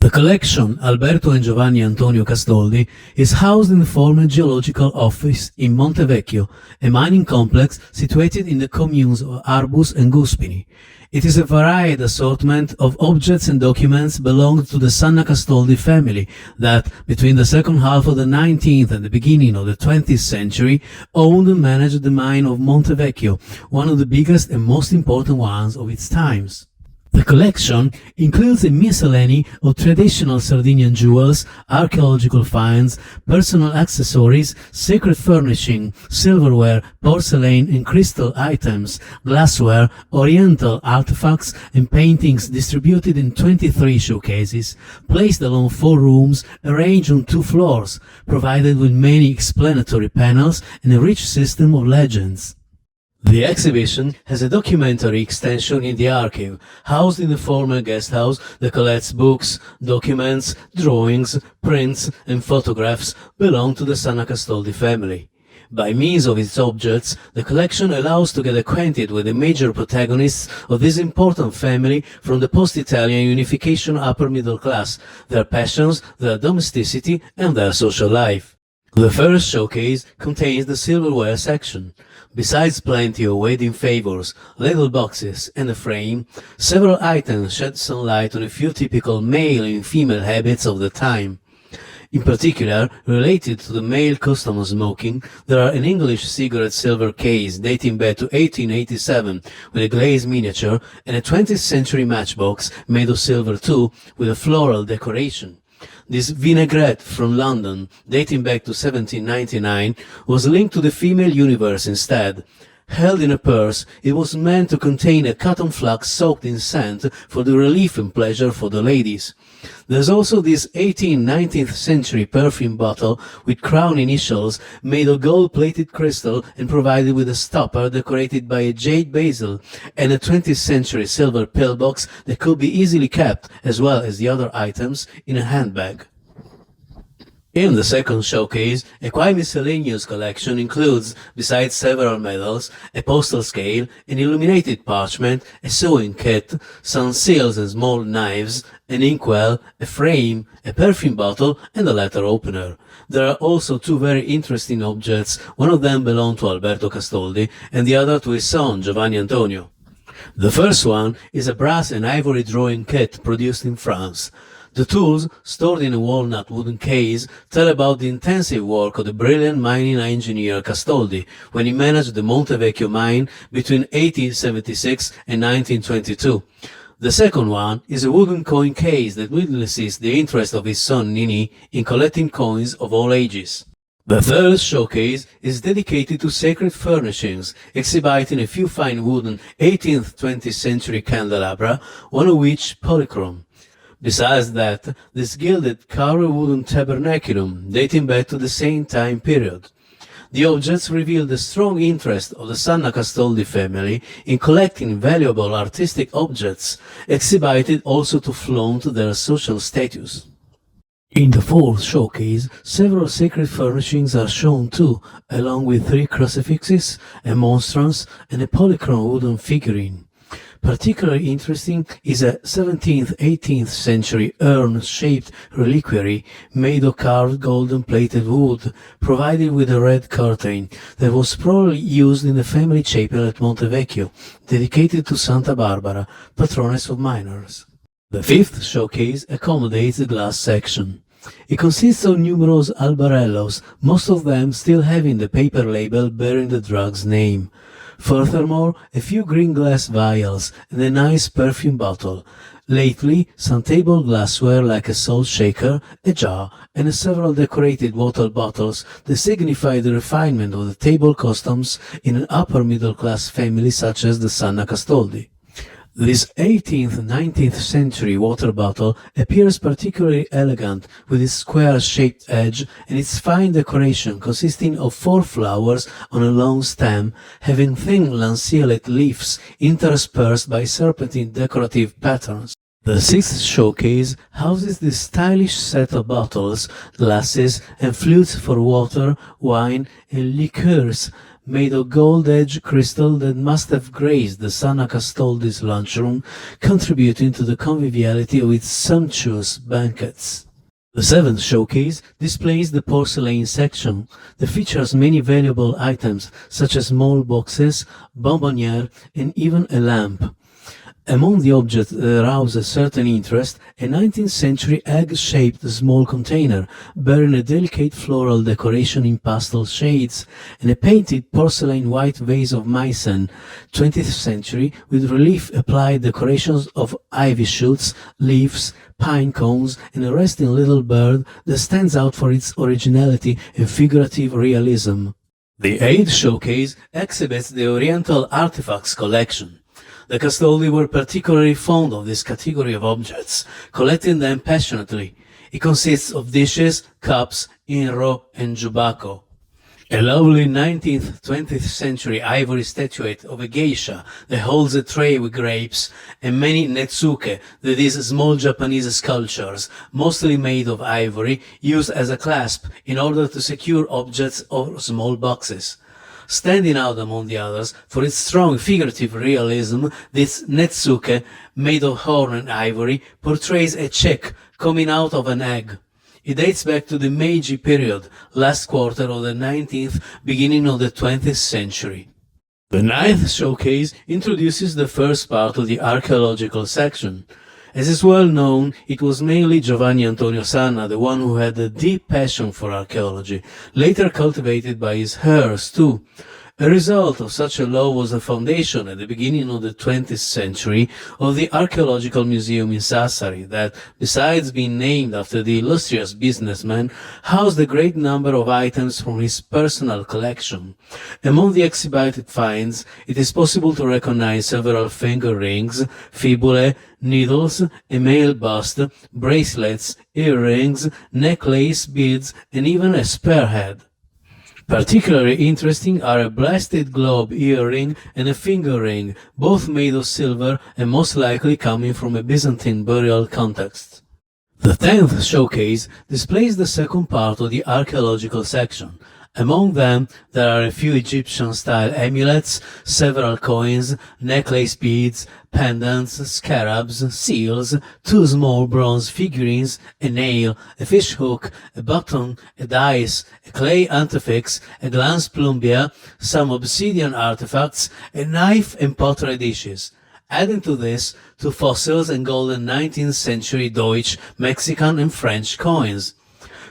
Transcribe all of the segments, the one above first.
The collection, Alberto and Giovanni Antonio Castoldi, is housed in the former geological office in Montevecchio, a mining complex situated in the communes of Arbus and Guspini. It is a varied assortment of objects and documents belonging to the Sanna Castoldi family that, between the second half of the 19th and the beginning of the 20th century, owned and managed the mine of Montevecchio, one of the biggest and most important ones of its times. The collection includes a miscellany of traditional Sardinian jewels, archaeological finds, personal accessories, sacred furnishing, silverware, porcelain and crystal items, glassware, oriental artifacts and paintings distributed in 23 showcases, placed along 4 rooms, arranged on 2 floors, provided with many explanatory panels and a rich system of legends. The exhibition has a documentary extension in the archive, housed in the former guest house that collects books, documents, drawings, prints and photographs belong to the Sanna Castoldi family. By means of its objects, the collection allows to get acquainted with the major protagonists of this important family from the post-Italian unification upper middle class, their passions, their domesticity and their social life. The first showcase contains the silverware section. Besides plenty of wedding favors, little boxes and a frame, several items shed some light on a few typical male and female habits of the time. In particular, related to the male custom of smoking, there are an English cigarette silver case dating back to 1887 with a glazed miniature and a 20th century matchbox made of silver too with a floral decoration. This vinaigrette from London, dating back to 1799, was linked to the female universe instead. Held in a purse, it was meant to contain a cotton flask soaked in scent for the relief and pleasure for the ladies. There's also this 18th-19th century perfume bottle with crown initials made of gold-plated crystal and provided with a stopper decorated by a jade basil, and a 20th century silver pillbox that could be easily kept, as well as the other items, in a handbag. In the second showcase, a quite miscellaneous collection includes, besides several medals, a postal scale, an illuminated parchment, a sewing kit, some seals and small knives, an inkwell, a frame, a perfume bottle, and a letter opener. There are also 2 very interesting objects. One of them belonged to Alberto Castoldi, and the other to his son, Giovanni Antonio. The first one is a brass and ivory drawing kit produced in France. The tools, stored in a walnut wooden case, tell about the intensive work of the brilliant mining engineer Castoldi when he managed the Montevecchio mine between 1876 and 1922. The second one is a wooden coin case that witnesses the interest of his son Nini in collecting coins of all ages. The third showcase is dedicated to sacred furnishings, exhibiting a few fine wooden 18th-20th century candelabra, one of which polychrome. Besides that, this gilded carved wooden tabernaculum dating back to the same time period. The objects reveal the strong interest of the Sanna Castoldi family in collecting valuable artistic objects, exhibited also to flaunt their social status. In the fourth showcase, several sacred furnishings are shown too, along with 3 crucifixes, a monstrance, and a polychrome wooden figurine. Particularly interesting is a 17th-18th century urn-shaped reliquary made of carved golden-plated wood, provided with a red curtain, that was probably used in the family chapel at Montevecchio, dedicated to Santa Barbara, patroness of miners. The fifth showcase accommodates the glass section. It consists of numerous albarellos, most of them still having the paper label bearing the drug's name. Furthermore, a few green glass vials and a nice perfume bottle. Lately, some table glassware like a salt shaker, a jar, and several decorated water bottles that signify the refinement of the table customs in an upper-middle-class family such as the Sanna Castoldi. This 18th-19th century water bottle appears particularly elegant with its square-shaped edge and its fine decoration consisting of 4 flowers on a long stem, having thin lanceolate leaves interspersed by serpentine decorative patterns. The sixth showcase houses this stylish set of bottles, glasses, and flutes for water, wine, and liqueurs, made of gold-edged crystal that must have graced the Sanna Castoldi's lunchroom, contributing to the conviviality of its sumptuous banquets. The seventh showcase displays the porcelain section that features many valuable items such as small boxes, bonbonniere, and even a lamp. Among the objects that arouse a certain interest, a 19th century egg-shaped small container bearing a delicate floral decoration in pastel shades, and a painted porcelain white vase of Meissen, 20th century, with relief-applied decorations of ivy shoots, leaves, pine cones, and a resting little bird that stands out for its originality and figurative realism. The eighth showcase exhibits the Oriental Artifacts collection. The Castoldi were particularly fond of this category of objects, collecting them passionately. It consists of dishes, cups, inro, and jubako. A lovely 19th-20th century ivory statuette of a geisha that holds a tray with grapes, and many netsuke, that is, small Japanese sculptures, mostly made of ivory, used as a clasp in order to secure objects or small boxes. Standing out among the others for its strong figurative realism, this netsuke, made of horn and ivory, portrays a chick coming out of an egg. It dates back to the Meiji period, last quarter of the 19th, beginning of the 20th century. The ninth showcase introduces the first part of the archaeological section. As is well known, it was mainly Giovanni Antonio Sanna, the one who had a deep passion for archaeology, later cultivated by his heirs too. A result of such a law was the foundation at the beginning of the 20th century of the Archaeological Museum in Sassari that, besides being named after the illustrious businessman, housed a great number of items from his personal collection. Among the exhibited finds, it is possible to recognize several finger rings, fibulae, needles, a male bust, bracelets, earrings, necklace, beads, and even a spearhead. Particularly interesting are a blasted globe earring and a finger ring, both made of silver and most likely coming from a Byzantine burial context. The 10th showcase displays the second part of the archaeological section. Among them, there are a few Egyptian-style amulets, several coins, necklace beads, pendants, scarabs, seals, two small bronze figurines, a nail, a fish hook, a button, a dice, a clay antefix, a glass plumbier, some obsidian artifacts, a knife and pottery dishes. Adding to this, two fossils and golden 19th century Deutsch, Mexican and French coins.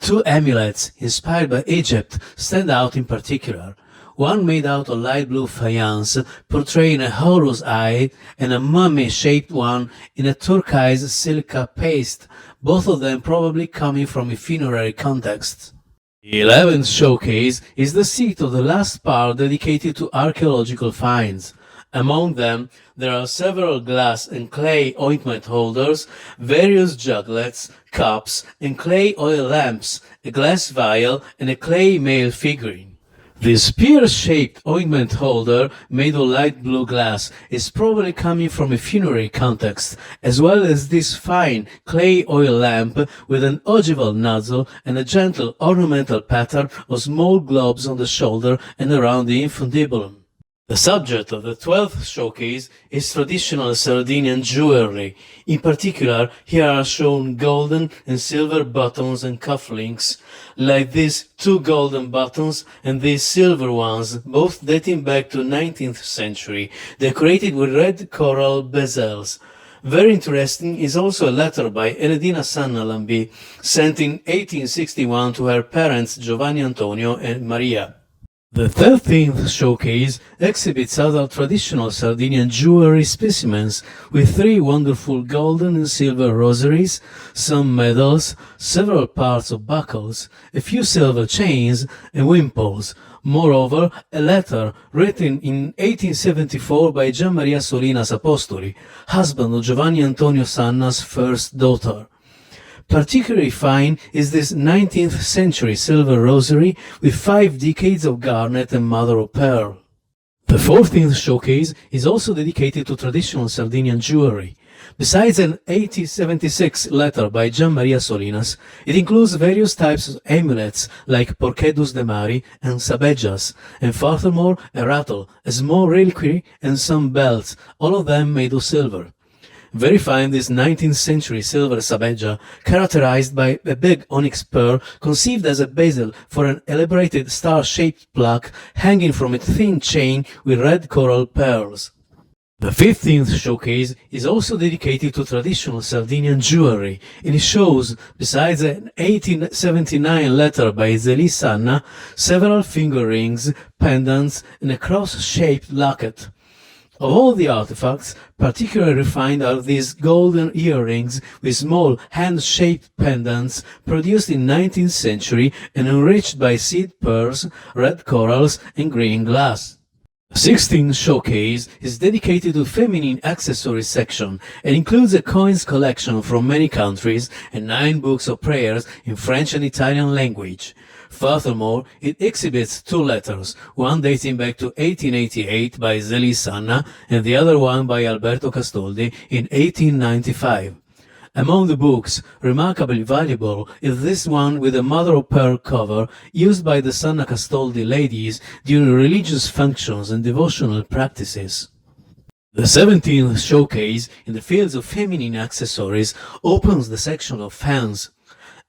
Two amulets inspired by Egypt stand out in particular. One made out of light blue faience, portraying a Horus eye, and a mummy-shaped one in a turquoise silica paste, both of them probably coming from a funerary context. The 11th showcase is the seat of the last part dedicated to archaeological finds. Among them, there are several glass and clay ointment holders, various juglets, cups, and clay oil lamps, a glass vial, and a clay male figurine. This spear-shaped ointment holder, made of light blue glass, is probably coming from a funerary context, as well as this fine clay oil lamp with an ogival nozzle and a gentle ornamental pattern of small globes on the shoulder and around the infundibulum. The subject of the 12th showcase is traditional Sardinian jewelry. In particular, here are shown golden and silver buttons and cufflinks, like these two golden buttons and these silver ones, both dating back to 19th century, decorated with red coral bezels. Very interesting is also a letter by Enedina Sanna Lambi, sent in 1861 to her parents Giovanni Antonio and Maria. The 13th showcase exhibits other traditional Sardinian jewelry specimens with three wonderful golden and silver rosaries, some medals, several parts of buckles, a few silver chains and wimples. Moreover, a letter written in 1874 by Gian Maria Solinas Apostoli, husband of Giovanni Antonio Sanna's first daughter. Particularly fine is this 19th century silver rosary with 5 decades of garnet and mother of pearl. The 14th showcase is also dedicated to traditional Sardinian jewelry. Besides an 1876 letter by Gian Maria Solinas, it includes various types of amulets like porquedus de mari and sabeggias, and furthermore a rattle, a small reliquary, and some belts, all of them made of silver. Verifying this 19th century silver sabeggia, characterized by a big onyx pearl conceived as a bezel for an elaborated star-shaped plaque hanging from a thin chain with red coral pearls. The 15th showcase is also dedicated to traditional Sardinian jewelry, and it shows, besides an 1879 letter by Zeli Sanna, several finger rings, pendants, and a cross-shaped locket. Of all the artifacts, particularly refined are these golden earrings with small hand-shaped pendants produced in 19th century and enriched by seed pearls, red corals, and green glass. The 16th showcase is dedicated to feminine accessories section and includes a coins collection from many countries and 9 books of prayers in French and Italian language. Furthermore, it exhibits 2 letters, one dating back to 1888 by Zeli Sanna and the other one by Alberto Castoldi in 1895. Among the books, remarkably valuable is this one with a mother-of-pearl cover used by the Sanna Castoldi ladies during religious functions and devotional practices. The 17th showcase in the fields of feminine accessories opens the section of fans.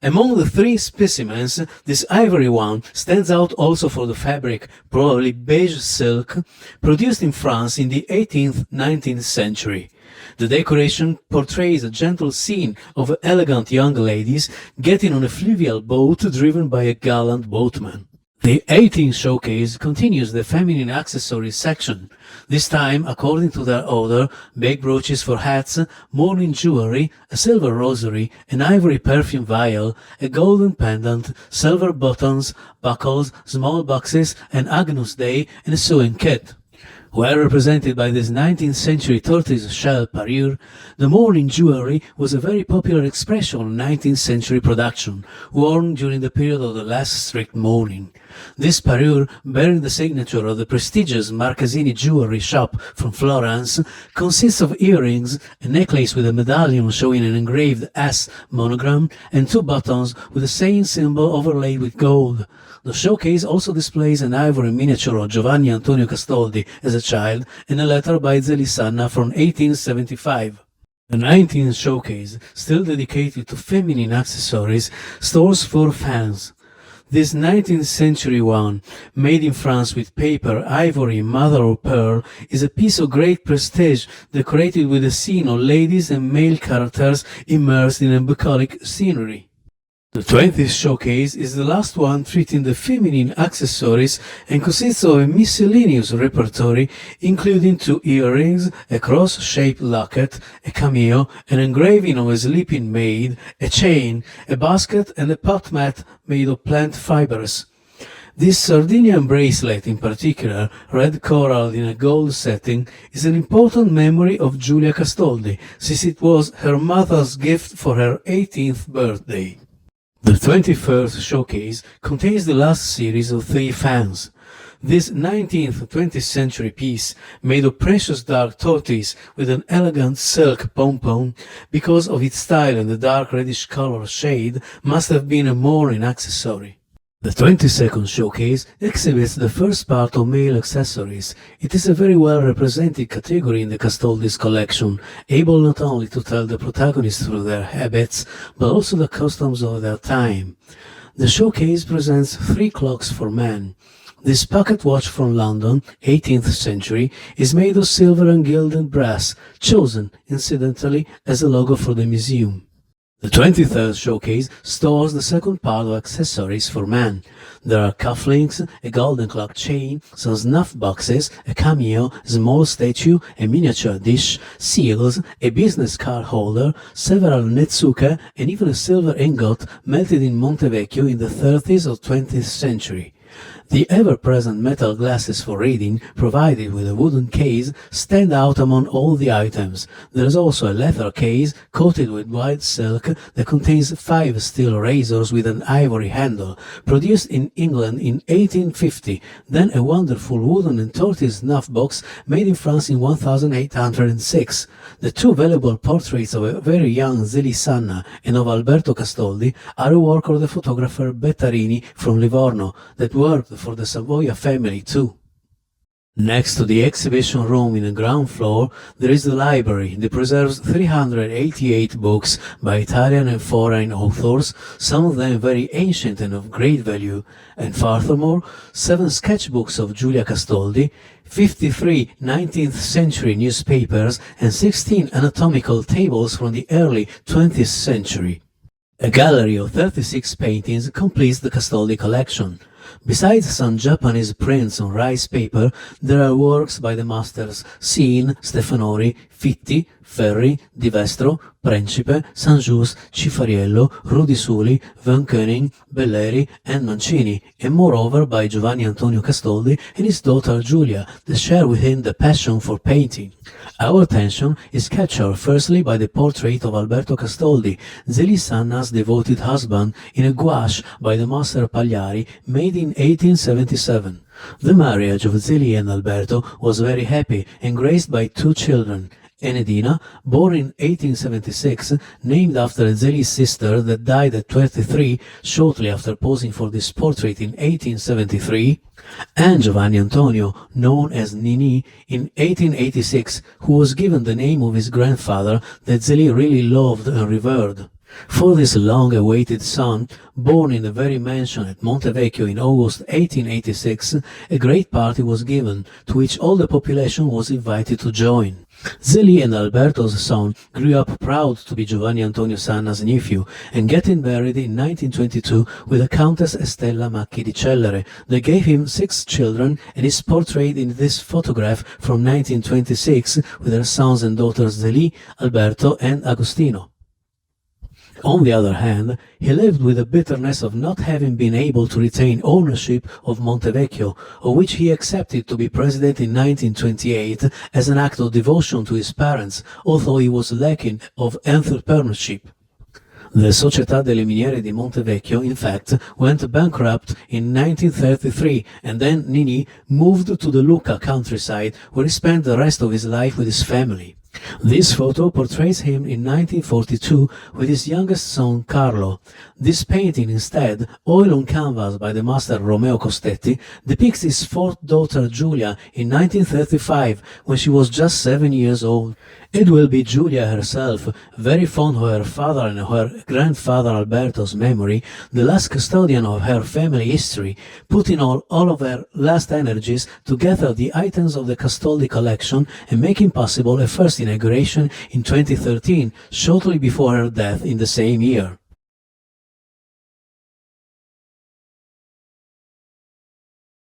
Among the 3 specimens, this ivory one stands out also for the fabric, probably beige silk, produced in France in the 18th-19th century. The decoration portrays a gentle scene of elegant young ladies getting on a fluvial boat driven by a gallant boatman. The 18th showcase continues the feminine accessories section, this time, according to their order, big brooches for hats, mourning jewelry, a silver rosary, an ivory perfume vial, a golden pendant, silver buttons, buckles, small boxes, an Agnus Dei, and a sewing kit. Well represented by this 19th century tortoise-shell parure, the mourning jewelry was a very popular expression of 19th century production, worn during the period of the less strict mourning. This parure, bearing the signature of the prestigious Marchesini jewelry shop from Florence, consists of earrings, a necklace with a medallion showing an engraved S monogram, and 2 buttons with the same symbol overlaid with gold. The showcase also displays an ivory miniature of Giovanni Antonio Castoldi as a child and a letter by Zeli Sanna from 1875. The 19th showcase, still dedicated to feminine accessories, stores 4 fans. This 19th century one, made in France with paper, ivory, mother of pearl, is a piece of great prestige decorated with a scene of ladies and male characters immersed in a bucolic scenery. The 20th showcase is the last one treating the feminine accessories and consists of a miscellaneous repertory including 2 earrings, a cross-shaped locket, a cameo, an engraving of a sleeping maid, a chain, a basket and a pot mat made of plant fibers. This Sardinian bracelet in particular, red coral in a gold setting, is an important memory of Giulia Castoldi, since it was her mother's gift for her 18th birthday. The 21st showcase contains the last series of 3 fans. This 19th-20th century piece, made of precious dark tortoise with an elegant silk pompon, because of its style and the dark reddish color shade, must have been a mourning accessory. The 22nd showcase exhibits the first part of male accessories. It is a very well represented category in the Castoldi's collection, able not only to tell the protagonists through their habits, but also the customs of their time. The showcase presents 3 clocks for men. This pocket watch from London, 18th century, is made of silver and gilded brass, chosen, incidentally, as a logo for the museum. The 23rd showcase stores the second part of accessories for men. There are cufflinks, a golden clock chain, some snuff boxes, a cameo, a small statue, a miniature dish, seals, a business card holder, several netsuke, and even a silver ingot melted in Montevecchio in the 30s or 20th century. The ever-present metal glasses for reading, provided with a wooden case, stand out among all the items. There is also a leather case coated with white silk that contains 5 steel razors with an ivory handle, produced in England in 1850, then a wonderful wooden and tortoise snuff box made in France in 1806. The 2 valuable portraits of a very young Zeli Sanna and of Alberto Castoldi are a work of the photographer Bettarini from Livorno that worked for the Savoia family too. Next to the exhibition room in the ground floor, there is the library that preserves 388 books by Italian and foreign authors, some of them very ancient and of great value, and furthermore, 7 sketchbooks of Giulia Castoldi, 53 19th century newspapers, and 16 anatomical tables from the early 20th century. A gallery of 36 paintings completes the Castoldi collection. Besides some Japanese prints on rice paper, there are works by the masters Sin, Stefanori, Fitti, Ferri, Di Vestro, Principe, Sanjus, Cifariello, Rudisuli, Van Koenig, Belleri, and Mancini, and moreover by Giovanni Antonio Castoldi and his daughter Giulia, that share with him the passion for painting. Our attention is captured firstly by the portrait of Alberto Castoldi, Zeli Sanna's devoted husband, in a gouache by the master Pagliari, made in 1877. The marriage of Zeli and Alberto was very happy and graced by 2 children. Enedina, born in 1876, named after Zeli's sister that died at 23 shortly after posing for this portrait in 1873, and Giovanni Antonio, known as Nini, in 1886, who was given the name of his grandfather that Zeli really loved and revered. For this long-awaited son, born in the very mansion at Montevecchio in August 1886, a great party was given, to which all the population was invited to join. Zeli and Alberto's son grew up proud to be Giovanni Antonio Sanna's nephew and getting married in 1922 with the Countess Estella Macchi di Cellere. They gave him 6 children and is portrayed in this photograph from 1926 with their sons and daughters Zeli, Alberto and Agostino. On the other hand, he lived with the bitterness of not having been able to retain ownership of Montevecchio, of which he accepted to be president in 1928 as an act of devotion to his parents, although he was lacking of entrepreneurship. The Società delle Miniere di Montevecchio, in fact, went bankrupt in 1933, and then Nini moved to the Lucca countryside, where he spent the rest of his life with his family. This photo portrays him in 1942 with his youngest son Carlo. This painting instead, oil on canvas by the master Romeo Costetti, depicts his 4th daughter Giulia in 1935 when she was just 7 years old. It will be Giulia herself, very fond of her father and her grandfather Alberto's memory, the last custodian of her family history, putting all of her last energies to gather the items of the Castoldi collection and making possible a first inauguration in 2013, shortly before her death in the same year.